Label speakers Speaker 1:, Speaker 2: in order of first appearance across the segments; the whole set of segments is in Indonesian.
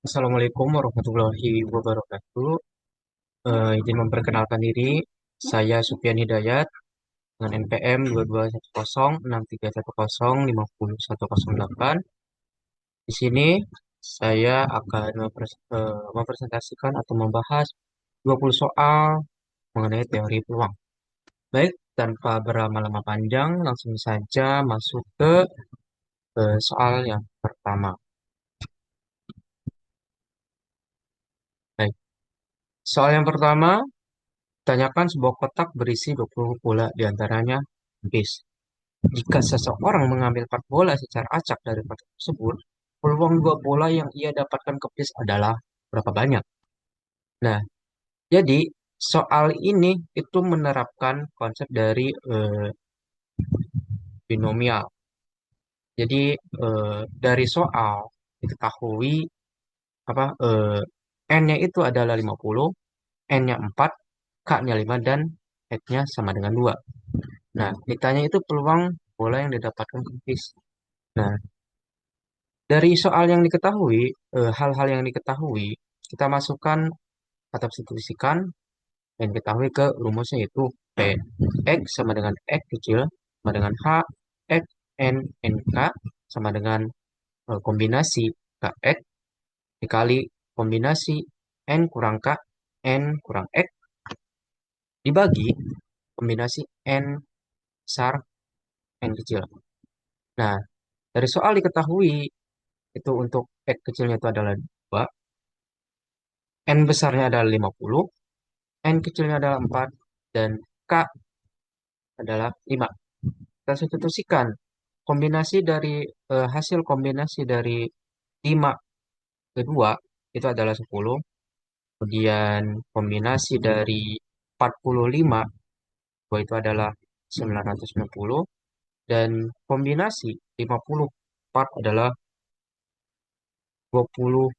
Speaker 1: Assalamualaikum warahmatullahi wabarakatuh. Izin memperkenalkan diri, saya Supian Hidayat dengan NPM 221063105008. Di sini saya akan mempresentasikan atau membahas 20 soal mengenai teori peluang. Baik, tanpa berlama-lama panjang, langsung saja masuk ke soal yang pertama. Baik, soal yang pertama. Tanyakan sebuah kotak berisi 20 bola diantaranya bis. Jika seseorang mengambil 4 bola secara acak dari kotak tersebut, peluang 2 bola yang ia dapatkan ke bis adalah berapa banyak? Nah, jadi soal ini itu menerapkan konsep dari binomial. Jadi dari soal diketahui apa n-nya itu adalah 50, n-nya 4, k-nya 5 dan x-nya sama dengan 2. Nah, ditanya itu peluang bola yang didapatkan kempis. Nah, dari soal yang diketahui, hal-hal yang diketahui, kita masukkan atau substitusikan yang diketahui ke rumusnya yaitu P. X sama dengan X kecil, sama dengan H, X, N, NK, sama dengan kombinasi KX dikali kombinasi N kurang K, N kurang X, dibagi kombinasi N besar, N kecil. Nah, dari soal diketahui itu untuk X kecilnya itu adalah 2, N besarnya adalah 50, N kecilnya adalah 4, dan K adalah 5. Kita substitusikan kombinasi dari hasil kombinasi dari 5 ke 2 itu adalah 10. Kemudian kombinasi dari 45 itu adalah 990. Dan kombinasi 54 adalah 20,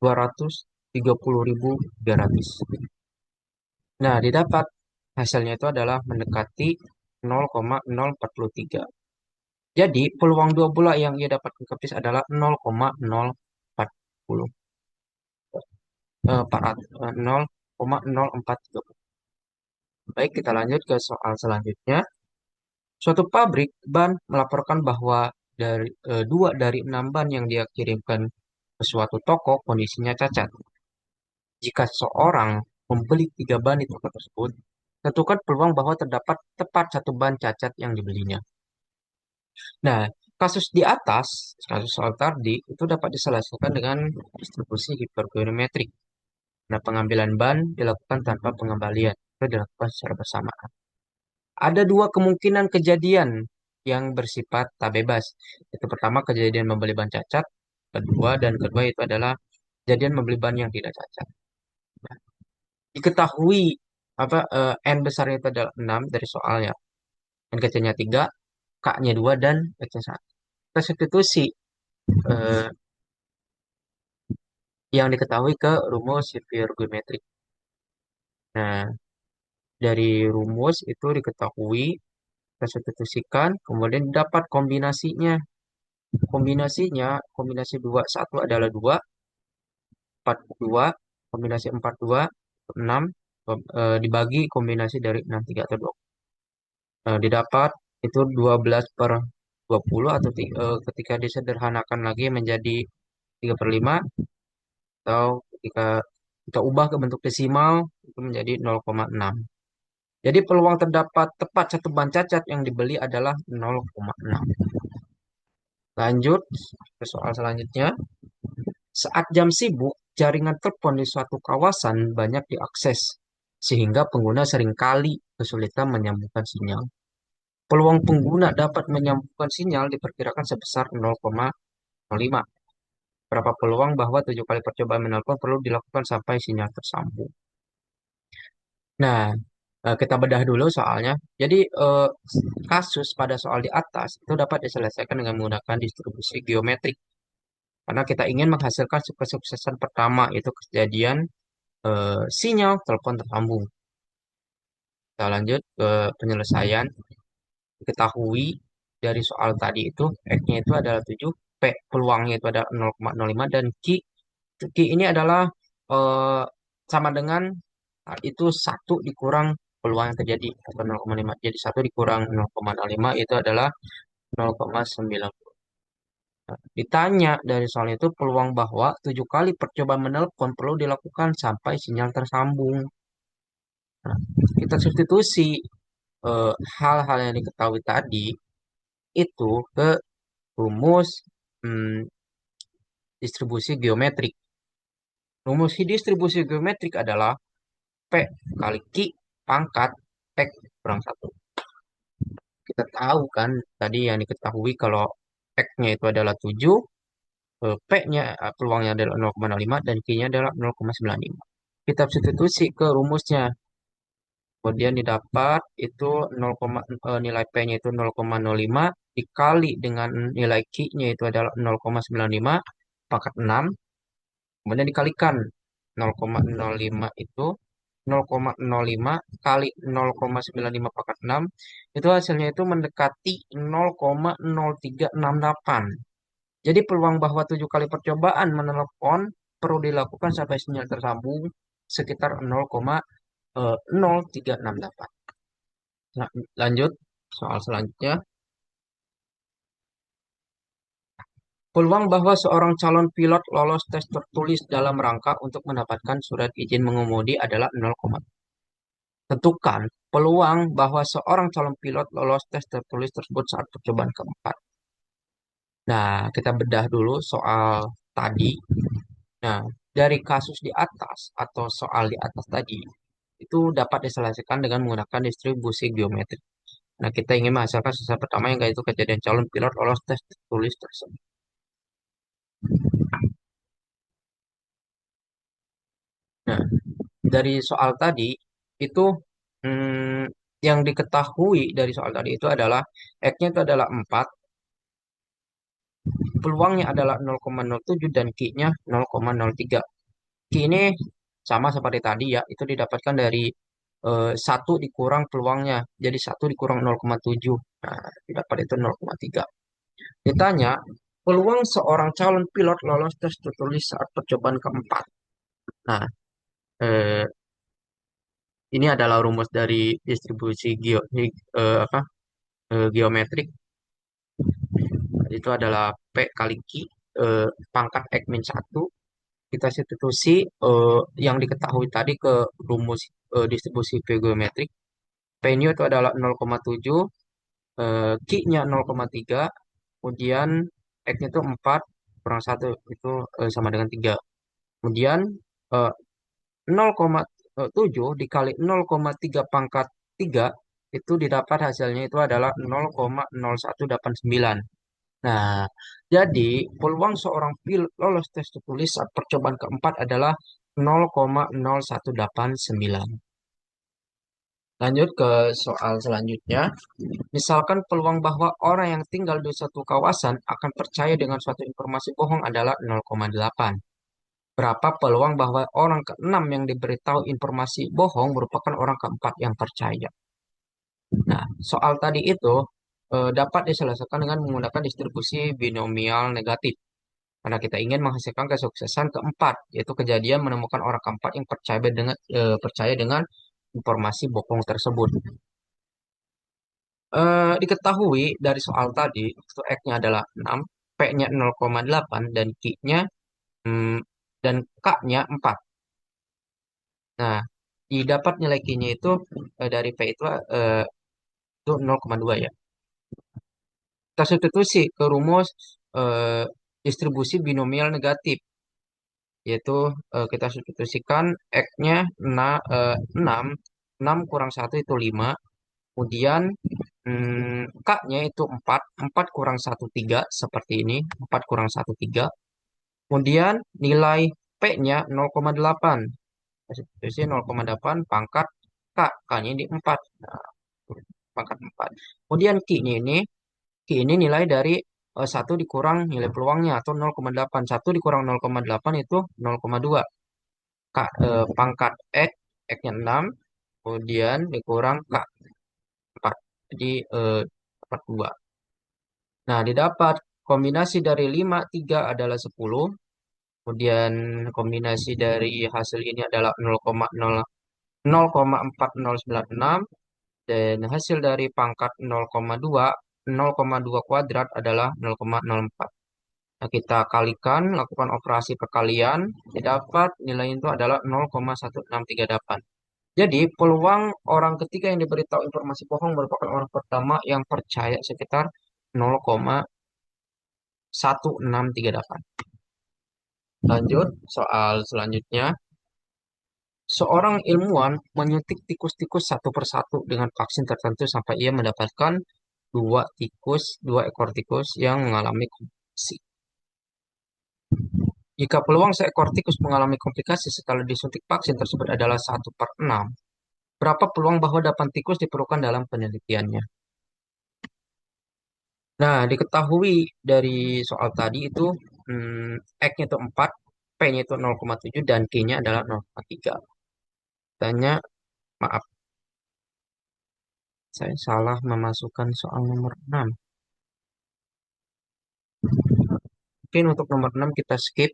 Speaker 1: 230.300. Nah, didapat hasilnya itu adalah mendekati 0,043. Jadi, peluang dua bola yang ia dapat kepis adalah 0,040. 0,0430. Baik, kita lanjut ke soal selanjutnya. Suatu pabrik ban melaporkan bahwa dua dari enam ban yang dia kirimkan ke suatu toko kondisinya cacat. Jika seseorang membeli tiga ban di toko tersebut, tentukan peluang bahwa terdapat tepat satu ban cacat yang dibelinya. Nah, kasus di atas, kasus soal tadi, itu dapat diselesaikan dengan distribusi hipergeometrik. Nah, pengambilan ban dilakukan tanpa pengembalian, itu dilakukan secara bersamaan. Ada dua kemungkinan kejadian yang bersifat tak bebas. Itu pertama kejadian membeli ban cacat, kedua itu adalah kejadian membeli ban yang tidak cacat. Nah, diketahui n besarnya itu adalah 6 dari soalnya. N kecilnya 3, K-nya 2 dan X-nya 1. Kita substitusi eh, yang diketahui ke rumus Fourier geometrik. Nah, dari rumus itu diketahui, kita substitusikan, kemudian dapat kombinasinya. Kombinasi 2 1 adalah 2, 4 2, kombinasi 4 2, 6, dibagi kombinasi dari 6 3 atau 2. Didapat itu 12 per 20 atau ketika disederhanakan lagi menjadi 3 per 5, atau ketika kita ubah ke bentuk desimal itu menjadi 0,6. Jadi peluang terdapat tepat satu ban cacat yang dibeli adalah 0,6. Lanjut ke soal selanjutnya. Saat jam sibuk, jaringan telepon di suatu kawasan banyak diakses, sehingga pengguna seringkali kesulitan menyambungkan sinyal. Peluang pengguna dapat menyambungkan sinyal diperkirakan sebesar 0,05. Berapa peluang bahwa 7 kali percobaan menelpon perlu dilakukan sampai sinyal tersambung? Nah, kita bedah dulu soalnya. Jadi, kasus pada soal di atas itu dapat diselesaikan dengan menggunakan distribusi geometrik. Karena kita ingin menghasilkan kesuksesan pertama, yaitu kejadian sinyal telepon tersambung. Kita lanjut ke penyelesaian. Diketahui dari soal tadi itu X-nya itu adalah 7, P peluangnya itu ada 0,05 dan Q Q ini adalah eh, sama dengan itu satu dikurang peluang yang terjadi atau 0,5. Jadi satu dikurang 0,05 itu adalah 0,9. Ditanya dari soal itu peluang bahwa 7 kali percobaan menelpon perlu dilakukan sampai sinyal tersambung. Nah, kita substitusi eh, hal-hal yang diketahui tadi itu ke rumus hmm, distribusi geometrik. Rumus distribusi geometrik adalah P kali Q pangkat X kurang satu. Kita tahu kan tadi yang diketahui kalau X-nya itu adalah 7, P-nya peluangnya adalah 0,05 dan Q-nya adalah 0,95. Kita substitusi ke rumusnya. Kemudian didapat itu 0, nilai P-nya itu 0,05 dikali dengan nilai Q-nya itu adalah 0,95 pangkat 6. Kemudian dikalikan 0,05 itu 0,05 kali 0,95 pangkat 6 itu hasilnya itu mendekati 0,0368. Jadi peluang bahwa 7 kali percobaan menelepon perlu dilakukan sampai sinyal tersambung sekitar 0,0368. Nah, lanjut soal selanjutnya. Peluang bahwa seorang calon pilot lolos tes tertulis dalam rangka untuk mendapatkan surat izin mengemudi adalah 0, tentukan peluang bahwa seorang calon pilot lolos tes tertulis tersebut saat percobaan keempat. Nah, kita bedah dulu soal tadi. Nah, dari kasus di atas atau soal di atas tadi, itu dapat diselesaikan dengan menggunakan distribusi geometrik. Nah, kita ingin menghasilkan sisa pertama yang yaitu kejadian calon pilot lolos tes tertulis tersebut. Nah, dari soal tadi, itu yang diketahui dari soal tadi itu adalah X-nya itu adalah 4, peluangnya adalah 0,07 dan Q-nya 0,03. Q ini sama seperti tadi ya, itu didapatkan dari 1 dikurang peluangnya. Jadi 1 dikurang 0,7. Nah, didapat itu 0,3. Ditanya, peluang seorang calon pilot lolos tes tertulis saat percobaan keempat. Nah, eh, ini adalah rumus dari distribusi apa, geometrik. Itu adalah P kali Q pangkat X min 1. Kita substitusi yang diketahui tadi ke rumus distribusi geometrik. P ini itu adalah 0,7, Q-nya 0,3, kemudian X-nya itu 4 kurang 1 itu sama dengan 3. Kemudian eh, 0,7 dikali 0,3 pangkat 3 itu didapat hasilnya itu adalah 0,0189. Nah, jadi peluang seorang pilot lolos tes tertulis saat percobaan keempat adalah 0,0189. Lanjut ke soal selanjutnya. Misalkan peluang bahwa orang yang tinggal di suatu kawasan akan percaya dengan suatu informasi bohong adalah 0,8. Berapa peluang bahwa orang keenam yang diberitahu informasi bohong merupakan orang keempat yang percaya? Nah, soal tadi itu dapat diselesaikan dengan menggunakan distribusi binomial negatif. Karena kita ingin menghasilkan kesuksesan keempat, yaitu kejadian menemukan orang keempat yang percaya dengan informasi bohong tersebut. Diketahui dari soal tadi, itu X-nya adalah 6, P-nya 0,8, dan Q-nya hmm, dan K-nya 4. Nah, didapat nilai Q-nya itu dari P itu 0,2 ya. Kita substitusi ke rumus eh, distribusi binomial negatif, yaitu kita substitusikan X-nya 6, 6 kurang 1 itu 5, kemudian K-nya itu 4, 4 kurang 1, 3, seperti ini, 4 kurang 1, 3. Kemudian nilai P-nya 0,8. Substitusi 0,8 pangkat K. K-nya di 4. Nah, pangkat 4. Kemudian Q ini nilai dari 1 dikurang nilai peluangnya atau 0,8. 1 dikurang 0,8 itu 0,2. K, pangkat X, X-nya 6. Kemudian dikurang K, 4. Jadi dapat 2. Nah, didapat kombinasi dari 5, 3 adalah 10. Kemudian kombinasi dari hasil ini adalah 0,4096 dan hasil dari pangkat 0,2 kuadrat adalah 0,04. Nah, kita kalikan, lakukan operasi perkalian, didapat nilai itu adalah 0,1638. Jadi, peluang orang ketiga yang diberitahu informasi bohong merupakan orang pertama yang percaya sekitar 0,1638. Lanjut, soal selanjutnya. Seorang ilmuwan menyuntik tikus-tikus satu persatu dengan vaksin tertentu sampai ia mendapatkan dua ekor tikus yang mengalami komplikasi. Jika peluang seekor tikus mengalami komplikasi setelah disuntik vaksin tersebut adalah 1/6, berapa peluang bahwa 8 tikus diperlukan dalam penelitiannya? Nah, diketahui dari soal tadi itu X-nya itu 4, P-nya itu 0,7, dan Q-nya adalah 0,3. Tanya, maaf, saya salah memasukkan soal nomor 6. Mungkin untuk nomor 6 kita skip,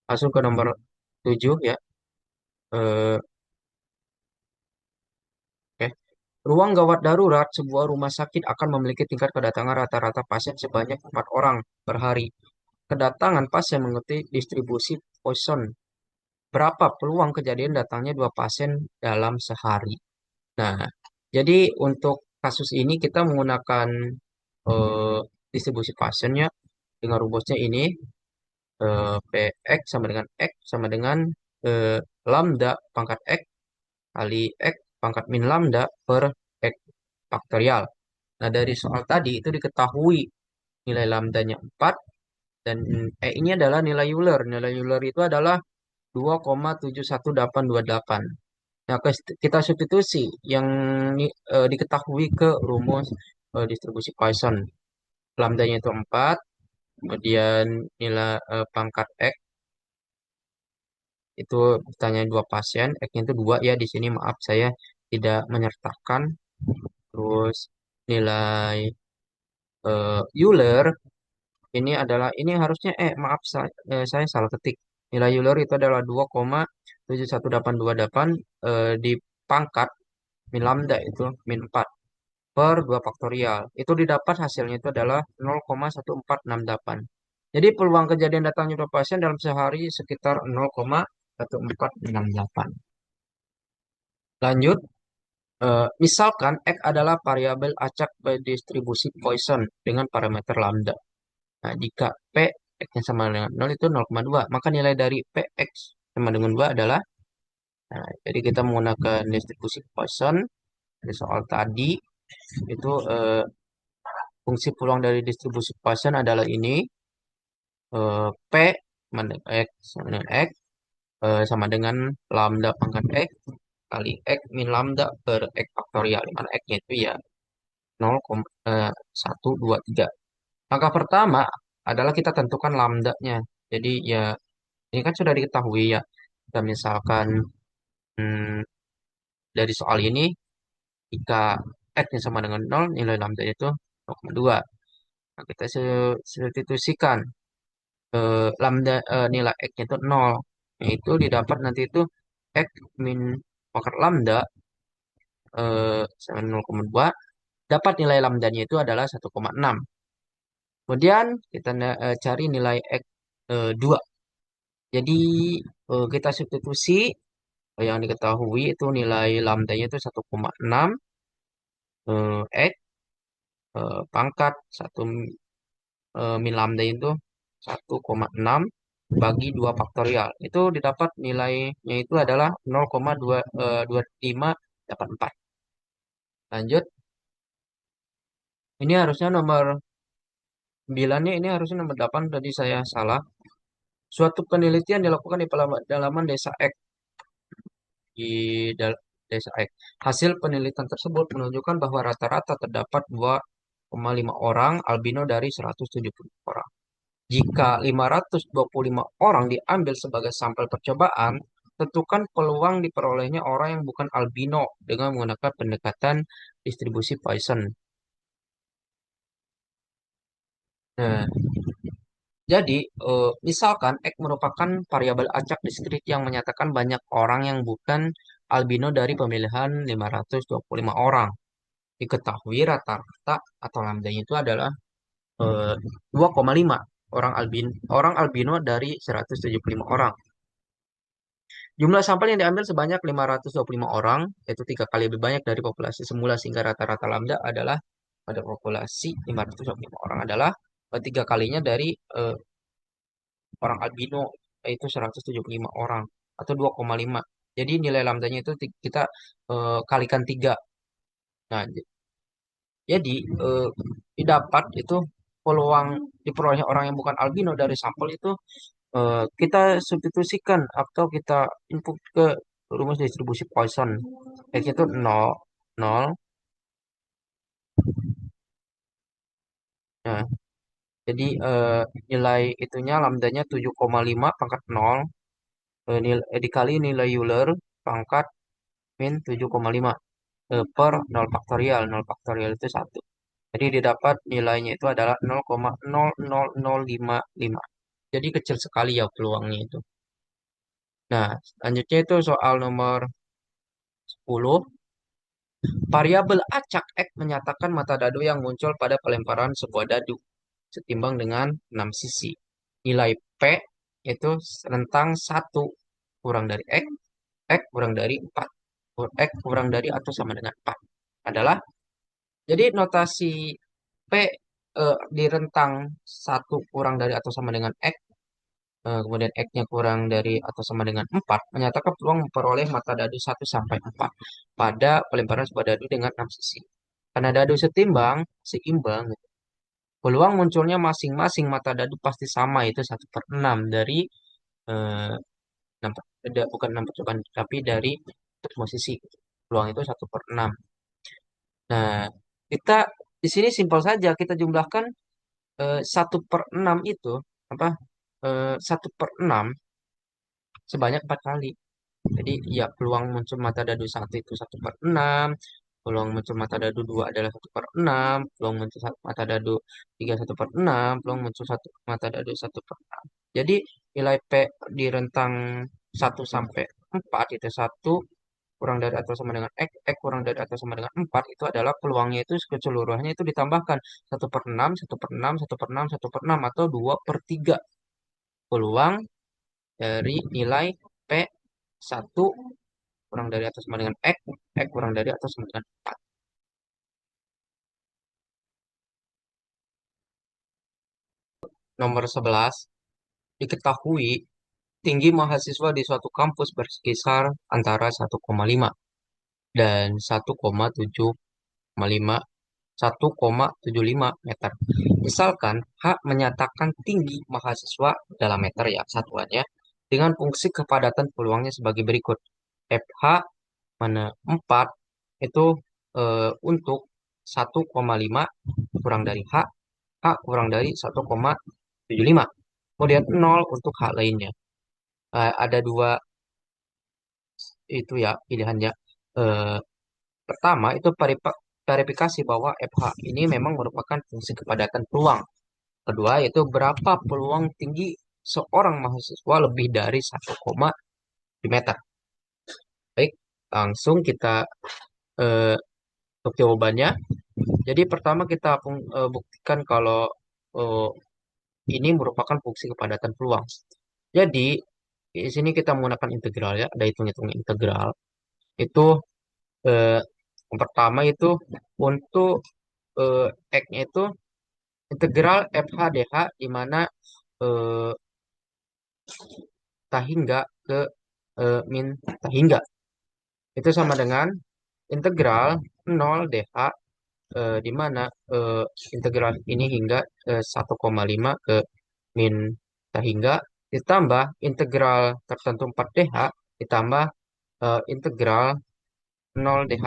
Speaker 1: langsung ke nomor 7 ya. Eh, oke. Ruang gawat darurat sebuah rumah sakit akan memiliki tingkat kedatangan rata-rata pasien sebanyak 4 orang per hari. Kedatangan pasien mengikuti distribusi Poisson. Berapa peluang kejadian datangnya 2 pasien dalam sehari? Nah, jadi untuk kasus ini kita menggunakan eh, distribusi pasiennya dengan rumusnya ini, PX sama dengan X sama dengan eh, lambda pangkat X kali X pangkat min lambda per X faktorial. Nah, dari soal tadi itu diketahui nilai lambdanya 4 dan E ini adalah nilai Euler. Nilai Euler itu adalah 2,71828. Nah, kita substitusi yang diketahui ke rumus distribusi Poisson. Lambdanya itu 4, kemudian nilai pangkat X itu ditanya 2 pasien, X-nya itu 2 ya, di sini maaf saya tidak menyertakan. Terus nilai Euler ini adalah, ini harusnya maaf saya salah ketik. Nilai Euler itu adalah 2,71828 dipangkat min lambda itu min 4 per 2 faktorial. Itu didapat hasilnya itu adalah 0,1468. Jadi peluang kejadian datangnya 2 pasien dalam sehari sekitar 0,1468. Lanjut, misalkan X adalah variabel acak distribusi Poisson dengan parameter lambda. Nah, jika P X-nya sama dengan 0 itu 0,2, maka nilai dari PX sama dengan 2 adalah, nah, jadi kita menggunakan distribusi Poisson dari soal tadi, itu fungsi peluang dari distribusi Poisson adalah ini, P sama dengan X sama dengan lambda pangkat X kali X min lambda per X faktorial, di mana X-nya itu ya 0,123. Langkah pertama adalah kita tentukan lambdanya. Jadi ya ini kan sudah diketahui ya. Kita misalkan hmm, dari soal ini, jika X-nya sama dengan 0, nilai lambda itu 0,2. Nah, kita substitusikan nilai X-nya itu 0. Yaitu didapat nanti itu X min pangkat lambda sama 0,2. Dapat nilai lambdanya itu adalah 1,6. Kemudian kita cari nilai X 2. Jadi kita substitusi yang diketahui itu nilai lambdanya itu 1,6 X pangkat 1 min lambda itu 1,6 bagi 2 faktorial. Itu didapat nilainya itu adalah 0,2584. Lanjut, ini harusnya nomor 9-nya, ini harusnya nomor 8 tadi saya salah. Suatu penelitian dilakukan di pedalaman desa X di desa X. Hasil penelitian tersebut menunjukkan bahwa rata-rata terdapat 2,5 orang albino dari 170 orang. Jika 525 orang diambil sebagai sampel percobaan, tentukan peluang diperolehnya orang yang bukan albino dengan menggunakan pendekatan distribusi Poisson. Nah, Jadi, misalkan X merupakan variabel acak diskrit yang menyatakan banyak orang yang bukan albino dari pemilihan 525 orang. Diketahui rata-rata atau lambdanya itu adalah 2,5 orang albino dari 175 orang. Jumlah sampel yang diambil sebanyak 525 orang, yaitu 3 kali lebih banyak dari populasi semula sehingga rata-rata lambda adalah pada populasi 525 orang adalah 3 kalinya dari orang albino, yaitu 175 orang atau 2,5. Jadi nilai lambdanya itu kita kalikan 3. Nah, jadi didapat itu peluang diperolehnya orang yang bukan albino dari sampel itu kita substitusikan atau kita input ke rumus distribusi Poisson. X itu 0, 0. Nah, jadi nilai itunya lambdanya 7,5 pangkat 0 dikali nilai Euler pangkat min 7,5 per 0 faktorial. 0 faktorial itu 1. Jadi didapat nilainya itu adalah 0,00055. Jadi kecil sekali ya peluangnya itu. Nah, selanjutnya itu soal nomor 10. Variabel acak X menyatakan mata dadu yang muncul pada pelemparan sebuah dadu setimbang dengan 6 sisi. Nilai P itu rentang 1 kurang dari X kurang dari 4. X kurang dari atau sama dengan 4 adalah, jadi notasi P di rentang 1 kurang dari atau sama dengan X, kemudian X-nya kurang dari atau sama dengan 4, menyatakan peluang memperoleh mata dadu 1 sampai 4 pada pelemparan sebuah dadu dengan 6 sisi. Karena dadu seimbang, peluang munculnya masing-masing mata dadu pasti sama, itu 1/6 dari eh, 6, bukan 6 percobaan, tapi dari semua sisi. Peluang itu 1/6. Nah, kita di sini simpel saja, kita jumlahkan 1/6 itu apa? 1/6 sebanyak 4 kali. Jadi ya peluang muncul mata dadu 1 itu 1/6, peluang muncul mata dadu 2 adalah 1/6, peluang muncul mata dadu 3 1/6, peluang muncul mata dadu 1/6. Jadi nilai P di rentang 1 sampai 4 itu 1 kurang dari atau sama dengan X kurang dari atau sama dengan 4, itu adalah peluangnya itu keseluruhannya itu ditambahkan 1/6, 1/6, 1/6, 1/6 atau 2/3 peluang dari nilai P 1 kurang dari atau sama dengan X kurang dari atau sama dengan 4. Nomor 11, diketahui tinggi mahasiswa di suatu kampus berkisar antara 1,5 dan 1,75 meter. Misalkan H menyatakan tinggi mahasiswa dalam meter ya satuannya dengan fungsi kepadatan peluangnya sebagai berikut. FH mana 4 itu untuk 1,5 kurang dari H kurang dari 1,75. Kemudian 0 untuk H lainnya. Ada dua itu ya pilihannya. Eh, Pertama itu verifikasi bahwa FH ini memang merupakan fungsi kepadatan peluang. Kedua yaitu berapa peluang tinggi seorang mahasiswa lebih dari 1,5 meter. Baik, langsung kita eh, untuk jawabannya. Jadi pertama kita buktikan kalau eh, ini merupakan fungsi kepadatan peluang. Jadi di sini kita menggunakan integral ya, ada hitung-hitung integral. Itu eh, yang pertama itu untuk eh, X-nya itu integral FH/DH di mana eh, tahingga ke min tahingga itu sama dengan integral 0 DH di mana eh, integral ini hingga 1,5 ke min tahingga ditambah integral tertentu 4DH ditambah integral 0 DH.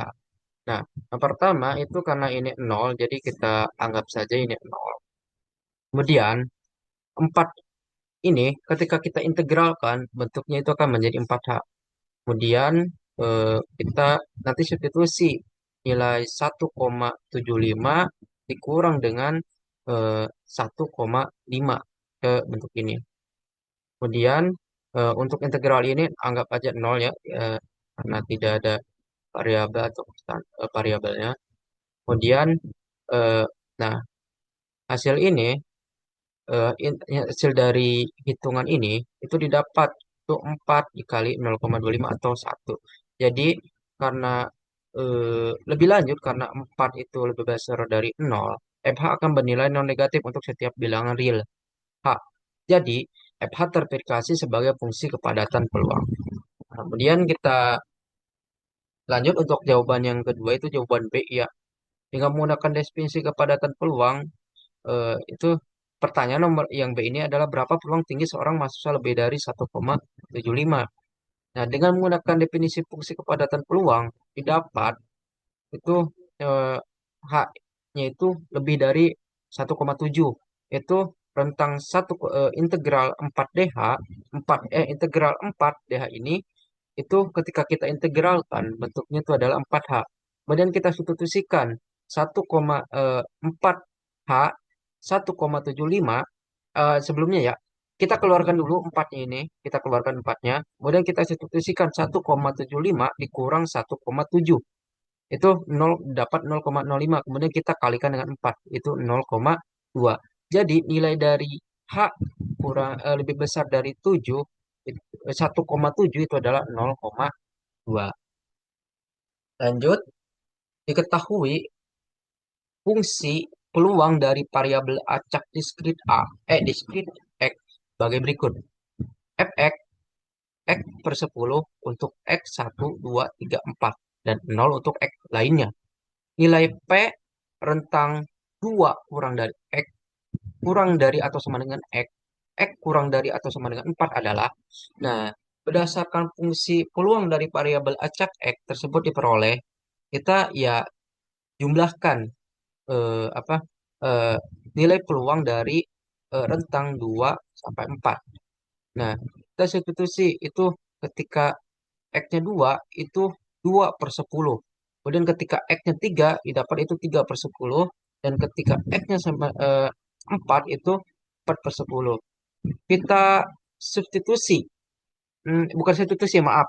Speaker 1: Nah, yang pertama itu karena ini 0, jadi kita anggap saja ini 0. Kemudian 4 ini ketika kita integralkan bentuknya itu akan menjadi 4H. Kemudian kita nanti substitusi nilai 1,75 dikurang dengan 1,5. ke bentuk ini. Kemudian untuk integral ini anggap aja nol ya, karena tidak ada variabel atau variabelnya. Kemudian eh, nah hasil ini hasil dari hitungan ini itu didapat itu 4 dikali 0,25 atau 1. Jadi karena lebih lanjut karena 4 itu lebih besar dari 0, FH akan bernilai non negatif untuk setiap bilangan real H. Jadi FH terverifikasi sebagai fungsi kepadatan peluang. Kemudian kita lanjut untuk jawaban yang kedua itu jawaban B ya. Dengan menggunakan definisi kepadatan peluang, itu pertanyaan nomor yang B ini adalah berapa peluang tinggi seorang mahasiswa lebih dari 1,75. Nah, dengan menggunakan definisi fungsi kepadatan peluang didapat itu eh, H-nya itu lebih dari 1,7. Itu rentang integral 4DH, 4 integral 4DH ini itu ketika kita integralkan bentuknya itu adalah 4H. Kemudian kita substitusikan 1,4H 1,75 sebelumnya ya. Kita keluarkan dulu empatnya ini, kita keluarkan empatnya, kemudian kita substitusikan 1,75 dikurang 1,7. Itu 0 dapat 0,05, kemudian kita kalikan dengan 4, itu 0,2. Jadi nilai dari H lebih besar dari 7, 1,7 itu adalah 0,2. Lanjut, diketahui fungsi peluang dari variabel acak diskrit X sebagai berikut. Fx, X per 10 untuk X1, 2, 3, 4. Dan 0 untuk X lainnya. Nilai P rentang 2 kurang dari X, kurang dari atau sama dengan X kurang dari atau sama dengan 4 adalah, nah, berdasarkan fungsi peluang dari variabel acak X tersebut diperoleh, kita ya jumlahkan apa eh, nilai peluang dari rentang 2 sampai 4. Nah, kita substitusi itu ketika X-nya 2 itu 2 per 10. Kemudian ketika X-nya 3 didapat itu 3 per 10. Dan ketika X-nya sama 4 itu 4 per 10. Kita substitusi, bukan substitusi maaf,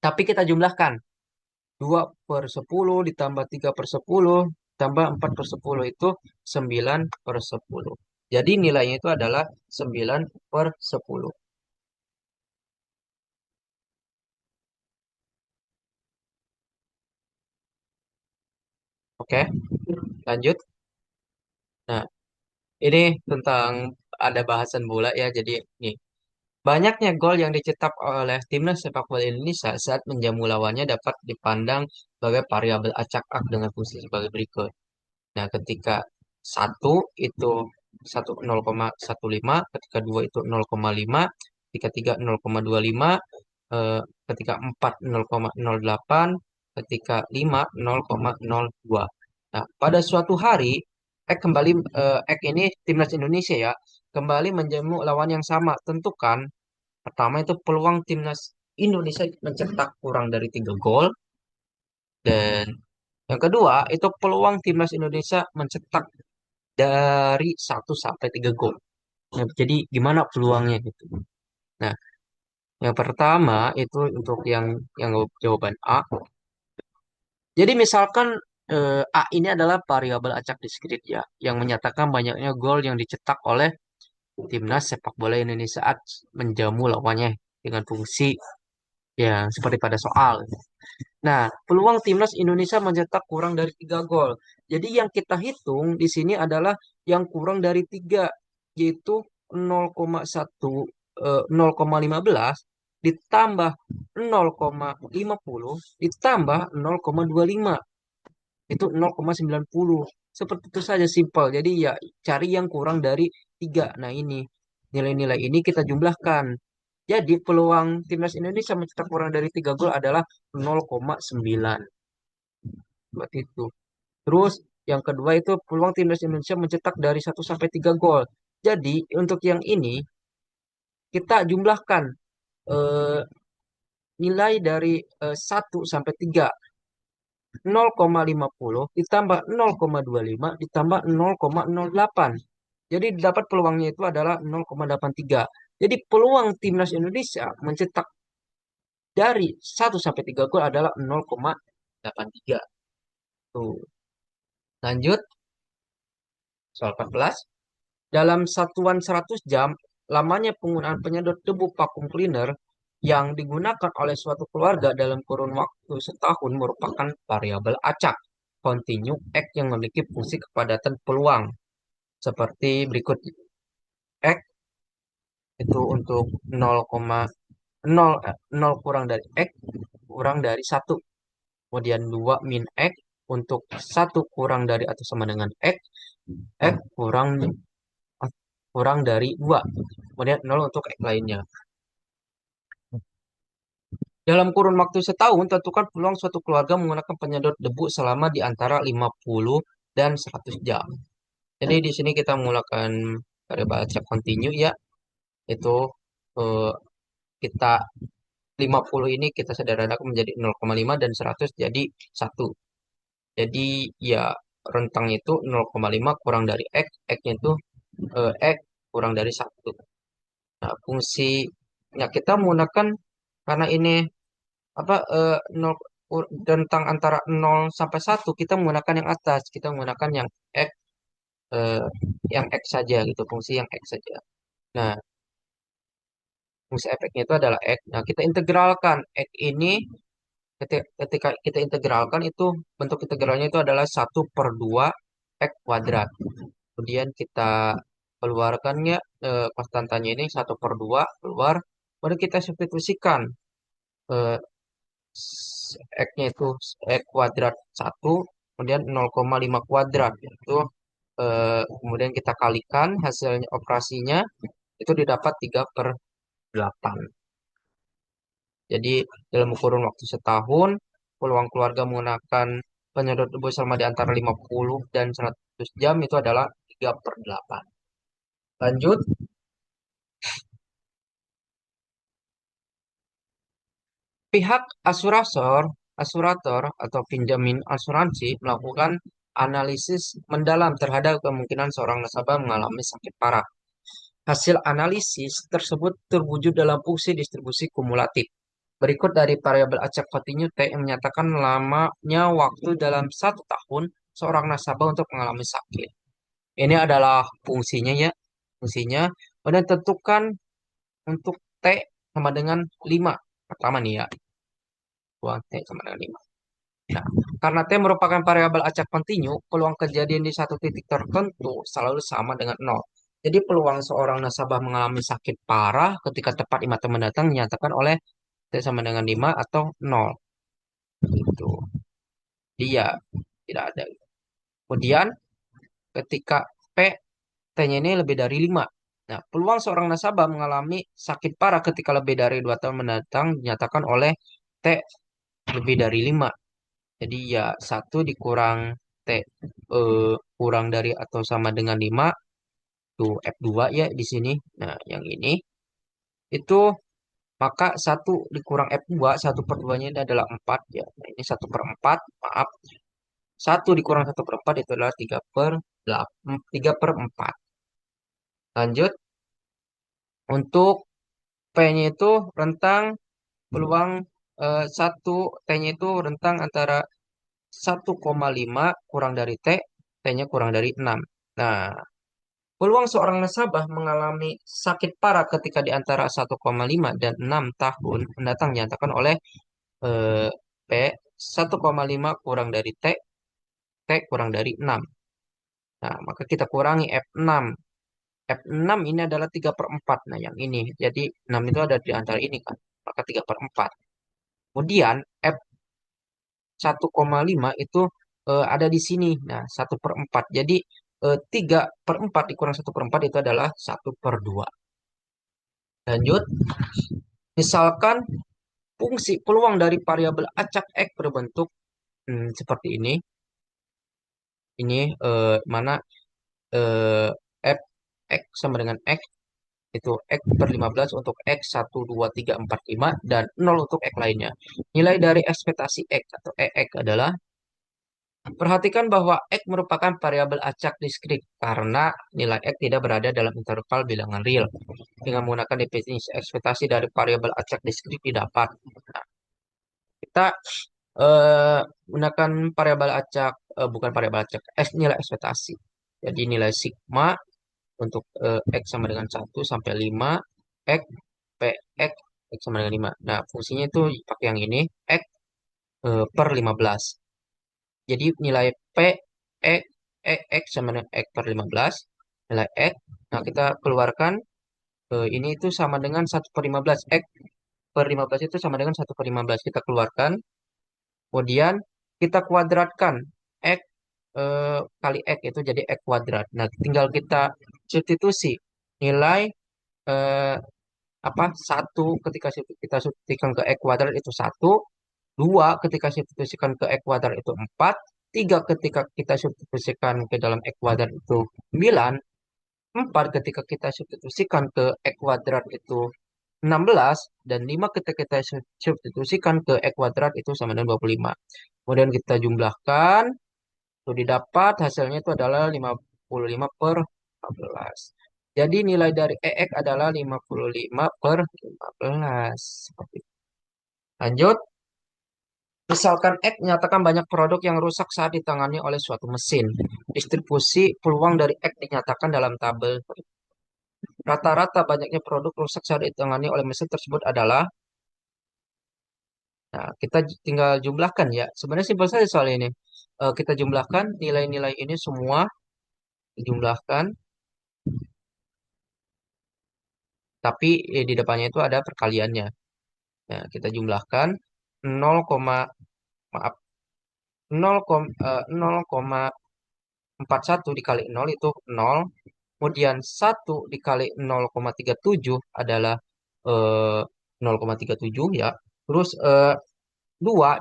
Speaker 1: tapi kita jumlahkan 2 per 10 ditambah 3 per 10 tambah 4 per 10 itu 9 per 10. Jadi nilainya itu adalah 9 per 10. Oke, lanjut. Nah, ini tentang ada bahasan bola ya. Jadi nih, banyaknya gol yang dicetak oleh timnas sepak bola Indonesia saat menjamu lawannya dapat dipandang sebagai variabel acak-ak dengan fungsi sebagai berikut. Nah, ketika satu itu 0,15, ketika dua itu 0,5, ketika tiga 0,25, ketika empat 0,08, ketika lima 0,02. Nah, pada suatu hari, Ek ini timnas Indonesia ya, kembali menjamu lawan yang sama. Tentukan pertama itu peluang timnas Indonesia mencetak kurang dari 3 gol, dan yang kedua itu peluang timnas Indonesia mencetak dari 1 sampai 3 gol. Nah, jadi gimana peluangnya gitu. Nah, yang pertama itu untuk yang jawaban A. Jadi misalkan A ini adalah variabel acak diskrit ya, yang menyatakan banyaknya gol yang dicetak oleh timnas sepak bola Indonesia saat menjamu lawannya dengan fungsi ya seperti pada soal. Nah, peluang timnas Indonesia mencetak kurang dari 3 gol. Jadi yang kita hitung di sini adalah yang kurang dari 3, yaitu 0,1, 0,15 ditambah 0,50 ditambah 0,25. Itu 0,90. Seperti itu saja simpel. Jadi ya cari yang kurang dari 3. Nah, ini nilai-nilai ini kita jumlahkan. Jadi peluang timnas Indonesia mencetak kurang dari 3 gol adalah 0,9. Seperti itu. Terus yang kedua itu peluang timnas Indonesia mencetak dari 1 sampai 3 gol. Jadi untuk yang ini kita jumlahkan eh, nilai dari 1 sampai 3. 0,50 ditambah 0,25 ditambah 0,08. Jadi dapat peluangnya itu adalah 0,83. Jadi peluang timnas Indonesia mencetak dari 1 sampai 3 gol adalah 0,83. Tuh. Lanjut soal 14. Dalam satuan 100 jam, lamanya penggunaan penyedot debu vacuum cleaner yang digunakan oleh suatu keluarga dalam kurun waktu setahun merupakan variabel acak continue X yang memiliki fungsi kepadatan peluang seperti berikut. X itu untuk 0,0 0 kurang dari X kurang dari 1. Kemudian 2 min X untuk 1 kurang dari atau sama dengan X. X kurang dari 2. Kemudian 0 untuk X lainnya. Dalam kurun waktu setahun, tentukan peluang suatu keluarga menggunakan penyedot debu selama di antara 50 dan 100 jam. Jadi di sini kita menggunakan variabel acak continue ya, itu eh, kita 50 ini kita sederhanakan menjadi 0,5 dan 100 jadi 1. Jadi ya rentang itu 0,5 kurang dari X, X-nya itu X kurang dari 1. Nah, fungsinya kita menggunakan karena ini apa 0 rentang antara 0 sampai 1 kita menggunakan yang atas, kita menggunakan X eh, yang X saja gitu, fungsi yang X saja. Nah, fungsi efeknya itu adalah X. Nah, kita integralkan X ini ketika kita integralkan itu bentuk integralnya itu adalah 1/2 X kuadrat. Kemudian kita keluarkannya konstantanya ini 1/2 keluar. Kemudian kita substitusikan eh, X-nya itu X kuadrat 1, kemudian 0,5 kuadrat. Itu kemudian kita kalikan hasilnya operasinya itu didapat 3/8. Jadi dalam kurun waktu setahun, peluang keluarga menggunakan penyedot debu selama di antara 50 dan 100 jam itu adalah 3/8. Lanjut, pihak asurator atau penjamin asuransi melakukan analisis mendalam terhadap kemungkinan seorang nasabah mengalami sakit parah. Hasil analisis tersebut terwujud dalam fungsi distribusi kumulatif. Berikut dari variabel acak continue T yang menyatakan lamanya waktu dalam 1 tahun seorang nasabah untuk mengalami sakit. Ini adalah fungsinya ya. Fungsinya. Kemudian tentukan untuk T sama dengan 5. Pertama nih ya. Peluang T sama dengan 5. Nah, karena T merupakan variabel acak continue, peluang kejadian di satu titik tertentu selalu sama dengan 0. Jadi peluang seorang nasabah mengalami sakit parah ketika tepat 5 tahun mendatang dinyatakan oleh T sama dengan 5 atau 0. Gitu. Dia tidak ada. Kemudian ketika P T-nya ini lebih dari 5. Nah, peluang seorang nasabah mengalami sakit parah ketika lebih dari 2 tahun mendatang dinyatakan oleh T lebih dari 5. Jadi ya 1 dikurang T kurang dari atau sama dengan 5 tuh F2 ya di sini. Nah, yang ini itu maka 1 dikurang F2, 1/2-nya ini adalah 4 ya. Nah, ini 1/4, maaf. 1 dikurang 1/4 itu adalah 3/8, 3/4. Lanjut, untuk P-nya itu rentang peluang 1 T-nya itu rentang antara 1,5 kurang dari T, T-nya kurang dari 6. Nah, peluang seorang nasabah mengalami sakit parah ketika di antara 1,5 dan 6 tahun mendatang dinyatakan oleh P 1,5 kurang dari T, T kurang dari 6. Nah, maka kita kurangi F6. F6 ini adalah 3/4. Nah, yang ini. Jadi 6 itu ada di antara ini kan. Maka 3/4. Kemudian F1,5 itu ada di sini. Nah, 1/4. Jadi 3/4 dikurang 1/4 itu adalah 1/2. Lanjut, misalkan fungsi peluang dari variabel acak X berbentuk seperti ini. Ini mana eh, F X sama dengan X itu X/15 untuk X 1, 2, 3, 4, 5 dan 0 untuk X lainnya. Nilai dari ekspektasi X atau EX adalah Perhatikan bahwa X merupakan variabel acak diskrit karena nilai X tidak berada dalam interval bilangan real. Dengan menggunakan definisi ekspektasi dari variabel acak diskrit didapat. Nah, kita gunakan variabel acak, bukan variabel acak, nilai ekspektasi. Jadi nilai sigma untuk X sama dengan 1 sampai 5, X, PX, X sama dengan 5. Nah, fungsinya itu pakai yang ini, X per 15. Jadi nilai P, E, X sama dengan X per 15. Nilai X, nah kita keluarkan, ini itu sama dengan 1/15. X per 15 itu sama dengan 1/15. Kita keluarkan, kemudian kita kuadratkan. X kali X itu jadi X kuadrat. Nah, tinggal kita substitusi nilai eh, apa satu ketika kita substitusikan ke X kuadrat itu 1, 2 ketika substitusikan ke X kuadrat itu 4, 3 ketika kita substitusikan ke dalam X kuadrat itu 9, 4 ketika kita substitusikan ke X kuadrat itu 16, dan 5 ketika kita substitusikan ke X kuadrat itu sama dengan 25. Kemudian kita jumlahkan, itu didapat hasilnya itu adalah 55/15. Jadi nilai dari EX adalah 55/15. Seperti itu. Lanjut. Misalkan X menyatakan banyak produk yang rusak saat ditangani oleh suatu mesin. Distribusi peluang dari X dinyatakan dalam tabel. Rata-rata banyaknya produk rusak saat ditangani oleh mesin tersebut adalah, nah, kita tinggal jumlahkan ya. Sebenarnya simpel saja soal ini. Kita jumlahkan nilai-nilai ini semua, dijumlahkan, tapi di depannya itu ada perkaliannya. Nah, kita jumlahkan 0, maaf, 0,41 dikali 0 itu 0. Kemudian 1 dikali 0,37 adalah 0,37 ya. Terus 2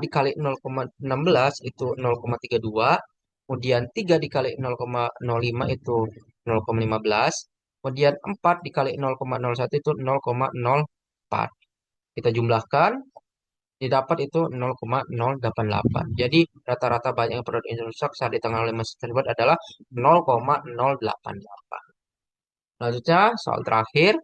Speaker 1: dikali 0,16 itu 0,32. Kemudian 3 dikali 0,05 itu 0,15. Kemudian 4 dikali 0,01 itu 0,04. Kita jumlahkan, didapat itu 0,088. Jadi rata-rata banyak produk yang rusak saat ditangani oleh mesin tersebut adalah 0,088. Selanjutnya, soal terakhir,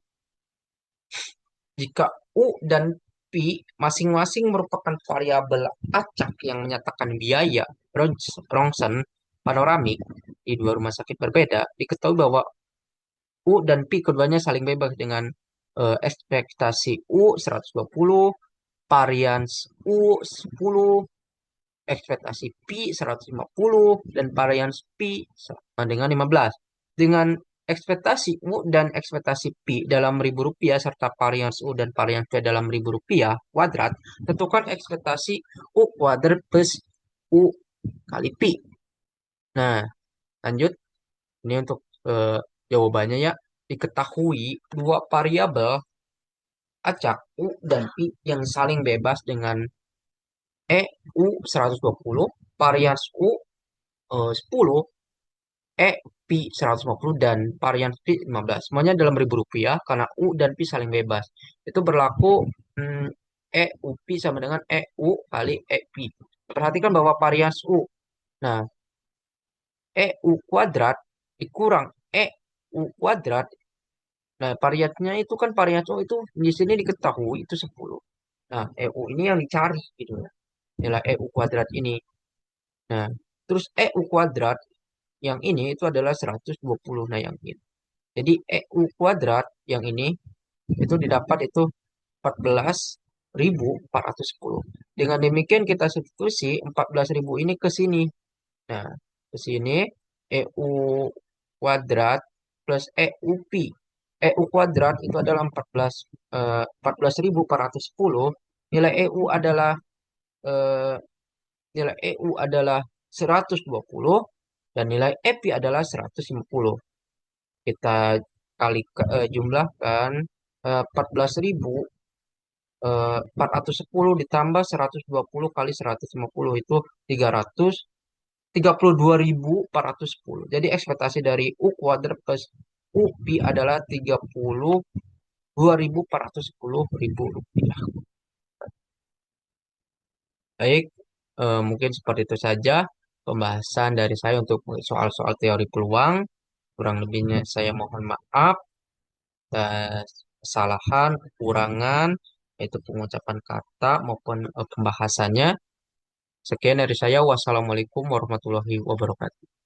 Speaker 1: jika U dan P masing-masing merupakan variabel acak yang menyatakan biaya rongsen panoramik di dua rumah sakit berbeda, diketahui bahwa U dan P keduanya saling bebas dengan ekspektasi U 120, varians U 10, ekspektasi P 150, dan varians P sama dengan 15. Dengan ekspektasi U dan ekspektasi P dalam ribu rupiah serta varians U dan varians P dalam ribu rupiah kuadrat, tentukan ekspektasi U kuadrat plus U kali P. Nah, lanjut. Ini untuk jawabannya ya. Diketahui dua variabel acak U dan P yang saling bebas dengan U 120, varians U 10, Pi 150, dan varian Pi 15. Semuanya dalam ribu rupiah karena U dan Pi saling bebas. Itu berlaku hmm, Pi sama dengan EU kali Pi. Perhatikan bahwa varians U. Nah, EU kuadrat dikurang EU kuadrat. Nah, variannya itu kan varians U itu di sini diketahui itu 10. Nah, EU ini yang dicari gitu ya. Nilai EU kuadrat ini. Nah, terus EU kuadrat yang ini itu adalah 120. Nah, yang ini. Jadi EU kuadrat yang ini itu didapat itu 14.410. Dengan demikian kita substitusi 14.000 ini ke sini. Nah, ke sini EU kuadrat plus EU pi. EU kuadrat itu adalah 14.410. Nilai EU adalah eh, nilai EU adalah 120, dan nilai EPI adalah 150. Kita jumlahkan 14.410 ditambah 120 kali 150 itu 332.410. Jadi ekspektasi dari U kuadrat plus UPI adalah 32.410 rupiah. Baik, mungkin seperti itu saja. pembahasan dari saya untuk soal-soal teori peluang. Kurang lebihnya saya mohon maaf atas kesalahan, kekurangan, yaitu pengucapan kata maupun pembahasannya. Sekian dari saya. Wassalamualaikum warahmatullahi wabarakatuh.